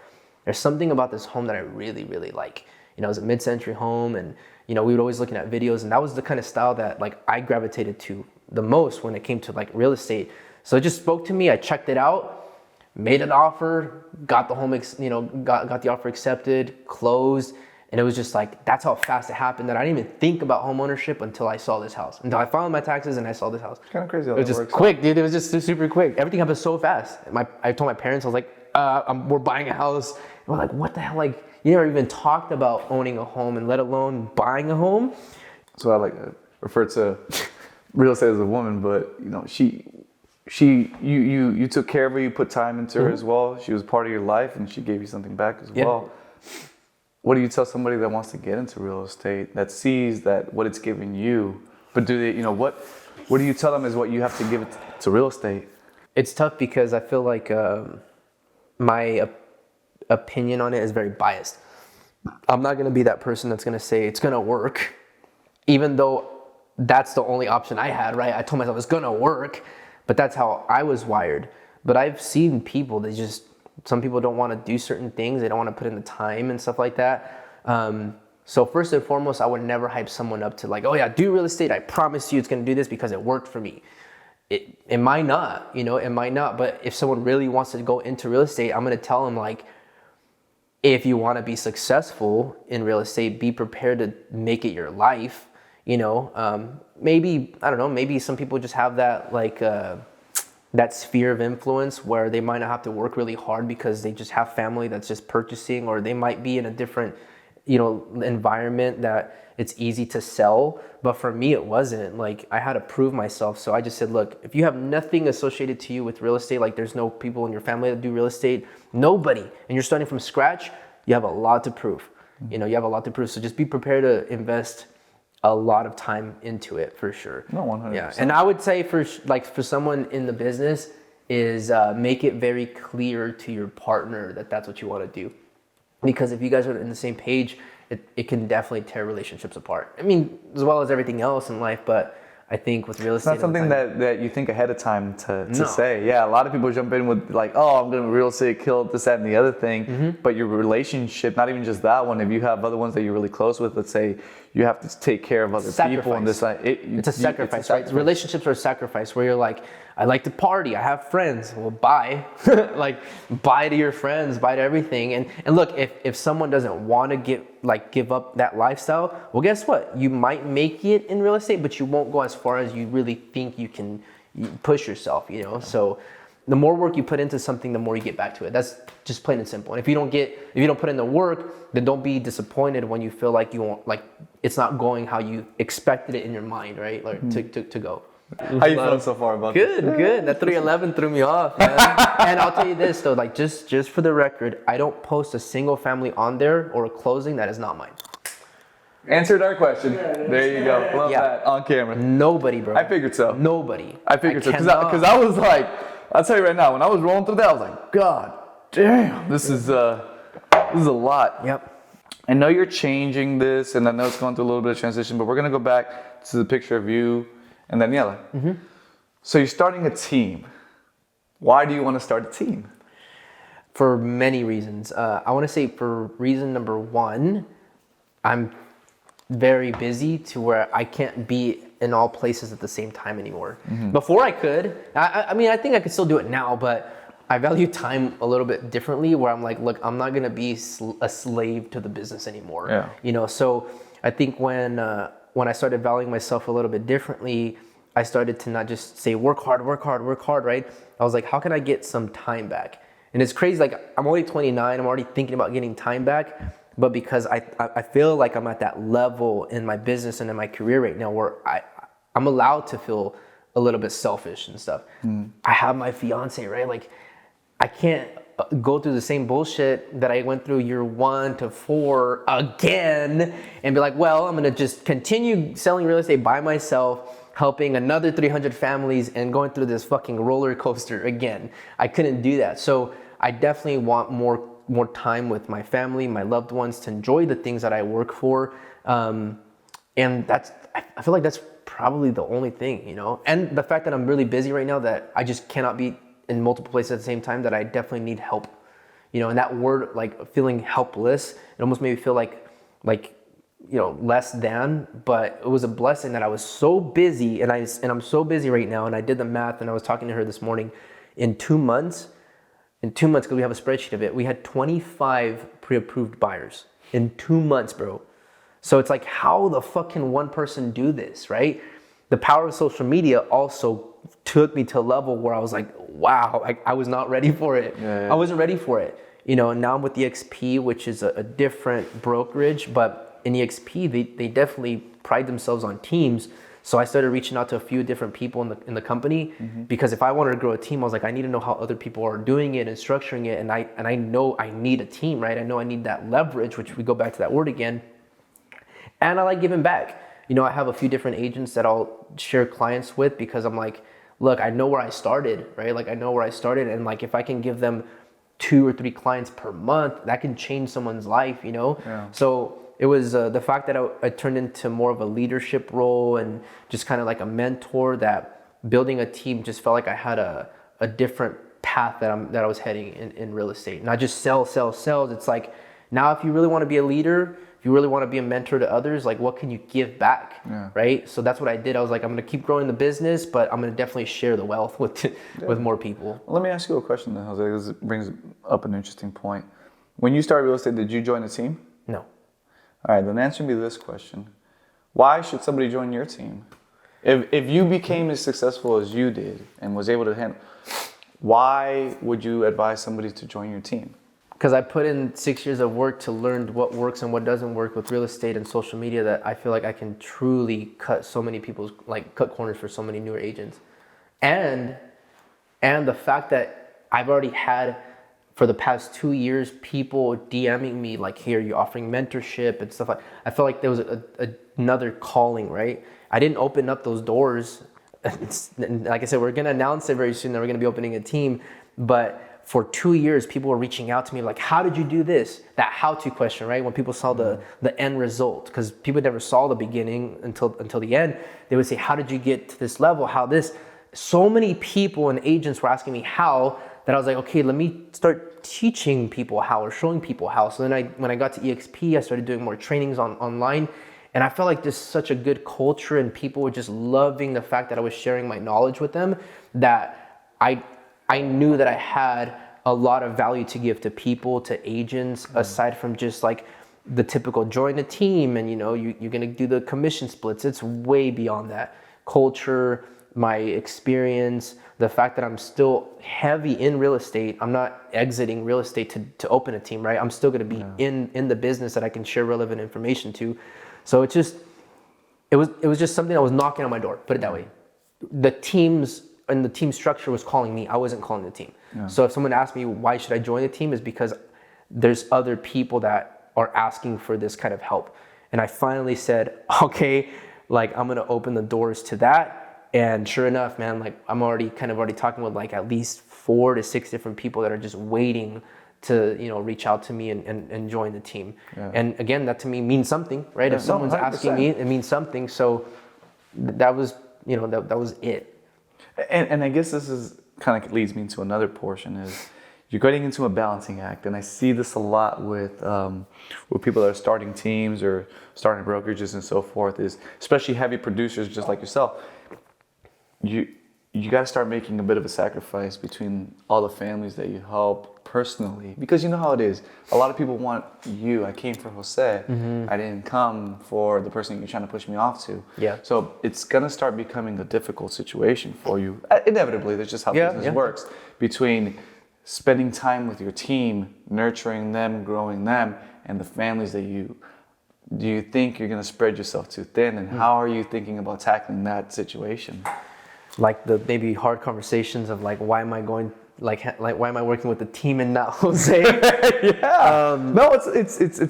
there's something about this home that I really, really like. It was a mid-century home, and we would always looking at videos, and that was the kind of style that like I gravitated to the most when it came to like real estate. So it just spoke to me. I checked it out, made an offer, got the home, got the offer accepted, closed. And it was just like, that's how fast it happened, that I didn't even think about home ownership until I saw this house. Until I filed my taxes and I saw this house. It's kind of crazy how it was that just works. Quick, dude. It was just super quick. Everything happened so fast. I told my parents, I was like, we're buying a house. And we're like, what the hell? Like, you never even talked about owning a home, and let alone buying a home. So I refer to real estate as a woman, but you took care of her, you put time into her as well. She was part of your life, and she gave you something back as well. What do you tell somebody that wants to get into real estate, that sees that what it's giving you, but do they, what do you tell them is what you have to give it to real estate? It's tough because I feel like my opinion on it is very biased. I'm not going to be that person that's going to say it's going to work, even though that's the only option I had, right? I told myself it's going to work, but that's how I was wired. But I've seen people that some people don't want to do certain things. They don't want to put in the time and stuff like that. So first and foremost, I would never hype someone up to like, oh yeah, do real estate. I promise you it's going to do this because it worked for me. It might not, it might not. But if someone really wants to go into real estate, I'm going to tell them like, if you want to be successful in real estate, be prepared to make it your life. Maybe, I don't know, maybe some people just have that like, that sphere of influence where they might not have to work really hard because they just have family that's just purchasing, or they might be in a different, environment that it's easy to sell. But for me, it wasn't. Like, I had to prove myself. So I just said, look, if you have nothing associated to you with real estate, like there's no people in your family that do real estate, nobody, and you're starting from scratch, you have a lot to prove. You have a lot to prove. So just be prepared to invest a lot of time into it for sure. No, 100%. Yeah, and I would say for someone in the business is make it very clear to your partner that that's what you want to do, because if you guys are on the same page, it can definitely tear relationships apart. I mean, as well as everything else in life, but I think with real estate, it's not something that you think ahead of time to say. Yeah, a lot of people jump in with like, oh, I'm going to real estate, kill this, that, and the other thing. But your relationship, not even just that one, if you have other ones that you're really close with, let's say you have to take care of other people and this, it's a sacrifice, right? Relationships are a sacrifice where you're like, I like to party, I have friends. Well, bye. Like, bye to your friends, bye to everything. And look, if someone doesn't want to give up that lifestyle, well, guess what? You might make it in real estate, but you won't go as far as you really think you can push yourself, So the more work you put into something, the more you get back to it. That's just plain and simple. And if you don't put in the work, then don't be disappointed when you feel like it's not going how you expected it in your mind, right? Like to go. How you feeling so far about this? Good. That 311 threw me off, man. And I'll tell you this though, like just for the record, I don't post a single family on there or a closing that is not mine. Answered our question. There you go. Love that on camera. Nobody, bro. I figured so. Nobody. I figured so because I was like, I'll tell you right now, when I was rolling through that, I was like, God damn, this is a lot. Yep. I know you're changing this, and I know it's going through a little bit of transition, but we're gonna go back to the picture of you and Daniela. So you're starting a team. Why do you want to start a team? For many reasons. I want to say for reason number one, I'm very busy to where I can't be in all places at the same time anymore. Before I could. I mean, I think I could still do it now, but I value time a little bit differently, where I'm like, look, I'm not gonna be a slave to the business anymore. Yeah. So I think when I started valuing myself a little bit differently, I started to not just say work hard, right? I was like, how can I get some time back? And it's crazy, like I'm only 29, I'm already thinking about getting time back, but because I feel like I'm at that level in my business and in my career right now where I'm allowed to feel a little bit selfish and stuff. I have my fiance, right? Like, I can't go through the same bullshit that I went through year 1 to 4 again and be like, well, I'm gonna just continue selling real estate by myself, helping another 300 families and going through this fucking roller coaster again. I couldn't do that. So I definitely want more time with my family, my loved ones, to enjoy the things that I work for. And I feel like that's probably the only thing, you know? And the fact that I'm really busy right now, that I just cannot be in multiple places at the same time, that I definitely need help, you know? And that word, like feeling helpless, it almost made me feel like, you know, less than, but it was a blessing that I was so busy, and I'm so busy right now. And I did the math, and I was talking to her this morning. In 2 months, because we have a spreadsheet of it, we had 25 pre-approved buyers in 2 months, bro. So it's like, how the fuck can one person do this, right? The power of social media also took me to a level where I was like, wow, I was not ready for it. I wasn't ready for it. You know, and now I'm with EXP, which is a different brokerage, but in EXP, they definitely pride themselves on teams. So I started reaching out to a few different people in the company, because if I wanted to grow a team, I was like, I need to know how other people are doing it and structuring it. And I know I need a team, right? I know I need that leverage, which we go back to that word again. And I like giving back. You know, I have a few different agents that I'll share clients with, because I'm like, look, I know where I started, right? Like, I know where I started, and like, if I can give them 2 or 3 clients per month, that can change someone's life, you know? Yeah. So it was the fact that I turned into more of a leadership role and just kind of like a mentor, that building a team just felt like I had a different path that I was heading in real estate. Not just sell. It's like, now if you really want to be a leader, if you really want to be a mentor to others, like, what can you give back, right? So that's what I did. I was like, I'm going to keep growing the business, but I'm going to definitely share the wealth with more people. Let me ask you a question then, Jose, because it brings up an interesting point. When you started real estate, did you join a team? No. All right, then answer me this question. Why should somebody join your team? If you became as successful as you did and was able to handle, why would you advise somebody to join your team? Because I put in 6 years of work to learn what works and what doesn't work with real estate and social media, that I feel like I can truly cut corners for so many newer agents. And the fact that I've already had, for the past 2 years, people DMing me like, here, you're offering mentorship and stuff like. I felt like there was another calling, right? I didn't open up those doors. Like I said, we're gonna announce it very soon that we're gonna be opening a team, but for 2 years, people were reaching out to me like, how did you do this? That how-to question, right? When people saw the end result, because people never saw the beginning until the end. They would say, how did you get to this level? How this? So many people and agents were asking me how, that I was like, okay, let me start teaching people how, or showing people how. So then when I got to EXP, I started doing more trainings online. And I felt like there's such a good culture, and people were just loving the fact that I was sharing my knowledge with them, that I knew that I had a lot of value to give to people, to agents, aside from just like the typical join a team and, you know, you're gonna do the commission splits. It's way beyond that. Culture, my experience, the fact that I'm still heavy in real estate. I'm not exiting real estate to open a team, right? I'm still gonna be in the business that I can share relevant information to. So it was just something that was knocking on my door, put it that way. The teams and the team structure was calling me. I wasn't calling the team. Yeah. So if someone asked me, why should I join the team, is because there's other people that are asking for this kind of help. And I finally said, okay, like, I'm gonna open the doors to that. And sure enough, man, like, I'm already talking with like at least 4 to 6 different people that are just waiting to, you know, reach out to me and join the team. Yeah. And again, that to me means something, right? Yeah, if someone's 100%. Asking me, it means something. So that was, you know, that was it. And I guess this is kind of leads me into another portion, is you're getting into a balancing act. And I see this a lot with people that are starting teams or starting brokerages and so forth, is especially heavy producers just like yourself. You got to start making a bit of a sacrifice between all the families that you help personally, because you know how it is. A lot of people want you. I came for Jose. Mm-hmm. I didn't come for the person you're trying to push me off to. Yeah. So it's gonna start becoming a difficult situation for you. Inevitably, that's just how business works. Between spending time with your team, nurturing them, growing them, and the families that do you think you're gonna spread yourself too thin? And how are you thinking about tackling that situation? like the maybe hard conversations of like, why am I going, like why am I working with the team and not Jose? Yeah. No, it's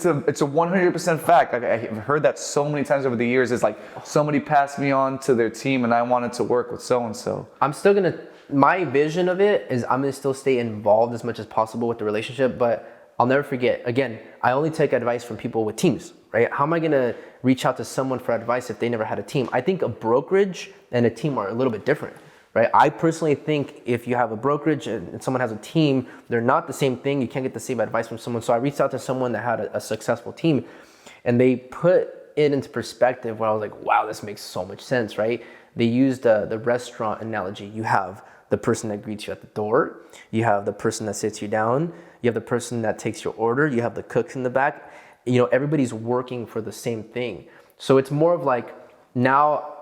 a 100% fact. I've heard that so many times over the years. It's like somebody passed me on to their team and I wanted to work with so and so. I'm still gonna, my vision of it is I'm gonna still stay involved as much as possible with the relationship, but I'll never forget, again, I only take advice from people with teams, right? How am I gonna reach out to someone for advice if they never had a team? I think a brokerage and a team are a little bit different, right? I personally think if you have a brokerage and someone has a team, they're not the same thing. You can't get the same advice from someone. So I reached out to someone that had a successful team, and they put it into perspective where I was like, wow, this makes so much sense, right? They used the restaurant analogy. You have the person that greets you at the door. You have the person that sits you down. You have the person that takes your order. You have the cooks in the back. You know, everybody's working for the same thing. So it's more of like, now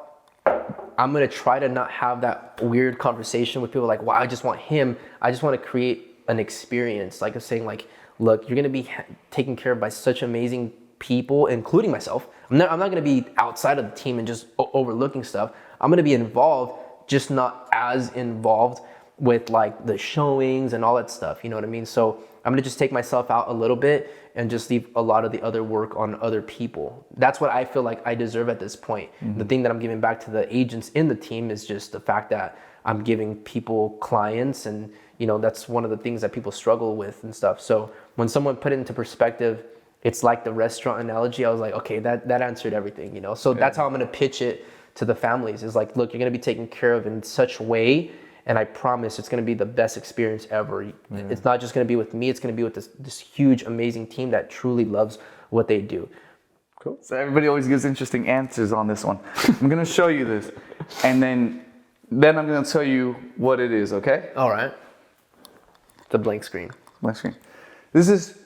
I'm gonna try to not have that weird conversation with people like, wow, I just want him. I just want to create an experience, like of saying like, look, you're gonna be taken care of by such amazing people, including myself. I'm not gonna be outside of the team and just overlooking stuff. I'm gonna be involved, just not as involved with like the showings and all that stuff. You know what I mean? So I'm gonna just take myself out a little bit and just leave a lot of the other work on other people. That's what I feel like I deserve at this point. Mm-hmm. The thing that I'm giving back to the agents in the team is just the fact that I'm giving people clients, and you know, that's one of the things that people struggle with and stuff. So when someone put it into perspective, it's like the restaurant analogy. I was like, okay, that answered everything, you know? So that's how I'm gonna pitch it to the families, is like, look, you're gonna be taken care of in such a way, and I promise it's gonna be the best experience ever. It's not just gonna be with me, it's gonna be with this huge, amazing team that truly loves what they do. Cool. So everybody always gives interesting answers on this one. I'm gonna show you this, and then I'm gonna tell you what it is, okay? All right. It's a blank screen. Blank screen. This is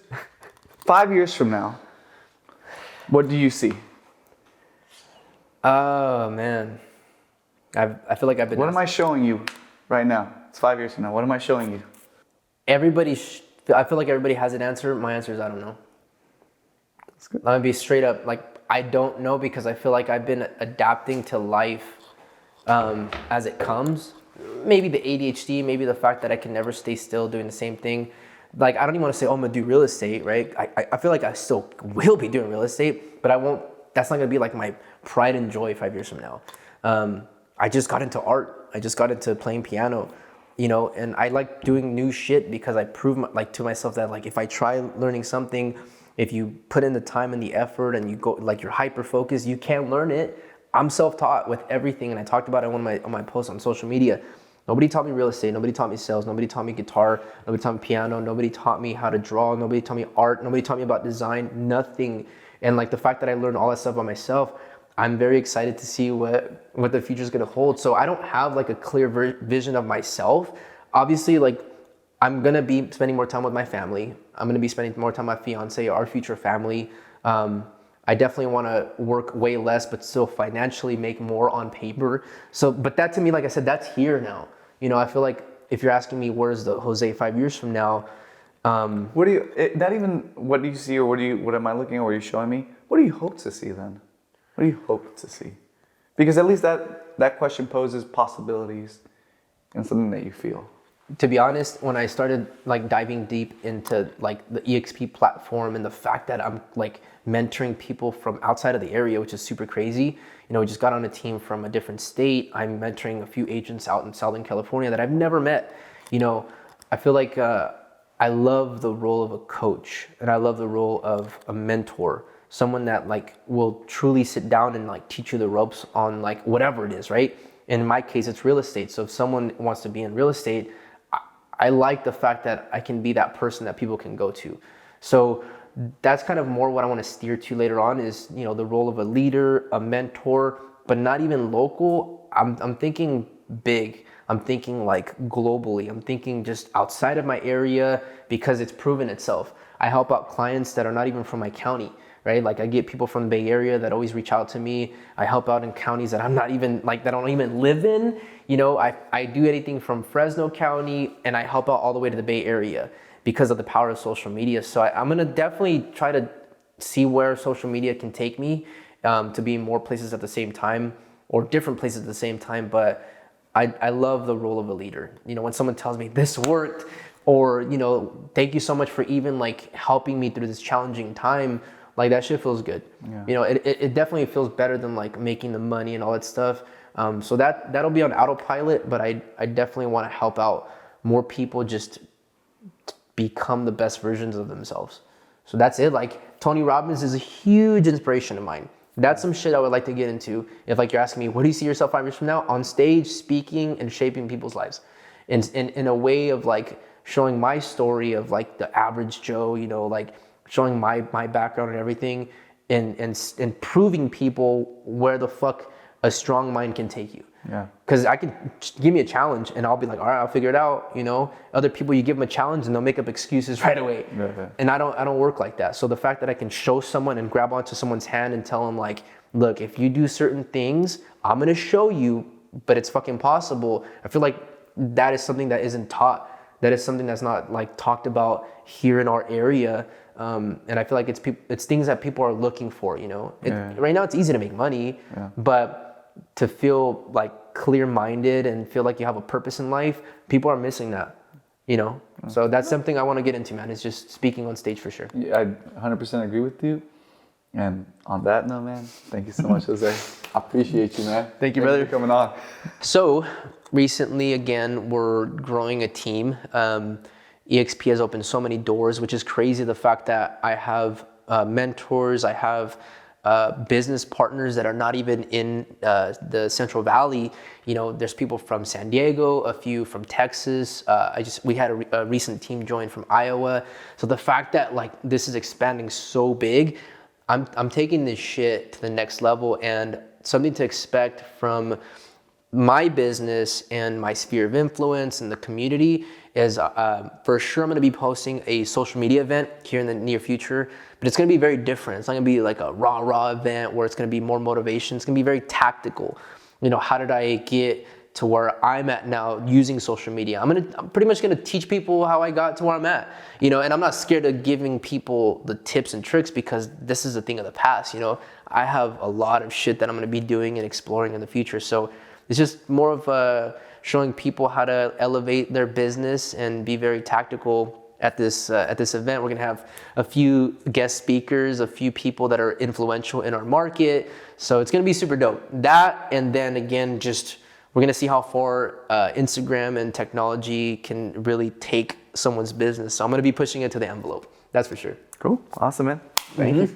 5 years from now. What do you see? Oh, man. I feel like I've been... What am I showing you right now? It's 5 years from now. What am I showing you? I feel like everybody has an answer. My answer is I don't know. That's good. I'm gonna be straight up. Like, I don't know, because I feel like I've been adapting to life as it comes. Maybe the ADHD, maybe the fact that I can never stay still doing the same thing. Like, I don't even want to say, oh, I'm gonna do real estate, right? I feel like I still will be doing real estate, but I won't. That's not gonna be like my pride and joy 5 years from now. I just got into art. I just got into playing piano, you know, and I like doing new shit because I prove to myself that, like, if I try learning something, if you put in the time and the effort and you go, like, you're hyper focused, you can learn it. I'm self-taught with everything, and I talked about it on my posts on social media. Nobody taught me real estate. Nobody taught me sales. Nobody taught me guitar. Nobody taught me piano. Nobody taught me how to draw. Nobody taught me art. Nobody taught me about design. Nothing. And like the fact that I learned all that stuff by myself, I'm very excited to see what the future is going to hold. So I don't have like a clear vision of myself. Obviously, like, I'm going to be spending more time with my family. I'm going to be spending more time with my fiance, our future family. I definitely want to work way less, but still financially make more on paper. So, but that to me, like I said, that's here now. You know, I feel like if you're asking me where's the Jose 5 years from now, what do you see, or what am I looking at? What are you showing me? What do you hope to see then? What do you hope to see? Because at least that question poses possibilities and something that you feel. To be honest, when I started like diving deep into like the EXP platform and the fact that I'm like mentoring people from outside of the area, which is super crazy. You know, we just got on a team from a different state. I'm mentoring a few agents out in Southern California that I've never met. You know, I feel like I love the role of a coach, and I love the role of a mentor, someone that like will truly sit down and like teach you the ropes on like whatever it is, right? In my case, it's real estate. So if someone wants to be in real estate, I like the fact that I can be that person that people can go to. So that's kind of more what I want to steer to later on, is, you know, the role of a leader, a mentor, but not even local. I'm thinking big. I'm thinking like globally. I'm thinking just outside of my area, because it's proven itself. I help out clients that are not even from my county, right? Like, I get people from the Bay Area that always reach out to me. I help out in counties that I'm not even like, that I don't even live in. You know, I do anything from Fresno County, and I help out all the way to the Bay Area because of the power of social media. So I'm gonna definitely try to see where social media can take me, to be in more places at the same time, or different places at the same time. But I love the role of a leader. You know, when someone tells me this worked, or, you know, thank you so much for even like helping me through this challenging time, like that shit feels good. Yeah. You know, it definitely feels better than like making the money and all that stuff. So that'll be on autopilot, but I definitely want to help out more people just become the best versions of themselves. So that's it. Like Tony Robbins is a huge inspiration of mine. That's some shit I would like to get into. If like you're asking me, what do you see yourself 5 years from now? On stage, speaking and shaping people's lives. In a way of like showing my story of like the average Joe, you know, like showing my background and everything, and proving people where the fuck a strong mind can take you. Yeah. Because I can give me a challenge and I'll be like, all right, I'll figure it out. You know, other people, you give them a challenge and they'll make up excuses right away. Yeah. And I don't work like that. So the fact that I can show someone and grab onto someone's hand and tell them like, look, if you do certain things, I'm gonna show you, but it's fucking possible. I feel like that is something that isn't taught. That is something that's not like talked about here in our area. And I feel like it's things that people are looking for, you know. Right now it's easy to make money, but to feel like clear-minded and feel like you have a purpose in life, people are missing that, you know. So that's something I want to get into, man. It's just speaking on stage for sure. Yeah, I 100% agree with you. And on that note, man, thank you so much, Jose. I appreciate you, man. Thank you, brother, for coming on. So recently, again, we're growing a team. EXP has opened so many doors, which is crazy. The fact that I have mentors, I have business partners that are not even in the Central Valley. You know, there's people from San Diego, a few from Texas. We had a recent team join from Iowa. So the fact that like this is expanding so big, I'm taking this shit to the next level, and something to expect from my business and my sphere of influence and the community is for sure I'm going to be posting a social media event here in the near future, but it's going to be very different. It's not going to be like a rah event where it's going to be more motivation. It's going to be very tactical. You know, how did I get to where I'm at now using social media? I'm pretty much going to teach people how I got to where I'm at, you know, and I'm not scared of giving people the tips and tricks because this is a thing of the past. You know, I have a lot of shit that I'm going to be doing and exploring in the future. So it's just more of showing people how to elevate their business and be very tactical at this event. We're gonna have a few guest speakers, a few people that are influential in our market. So it's gonna be super dope. That, and then again, just we're gonna see how far Instagram and technology can really take someone's business. So I'm gonna be pushing it to the envelope. That's for sure. Cool. Awesome, man. Thank you.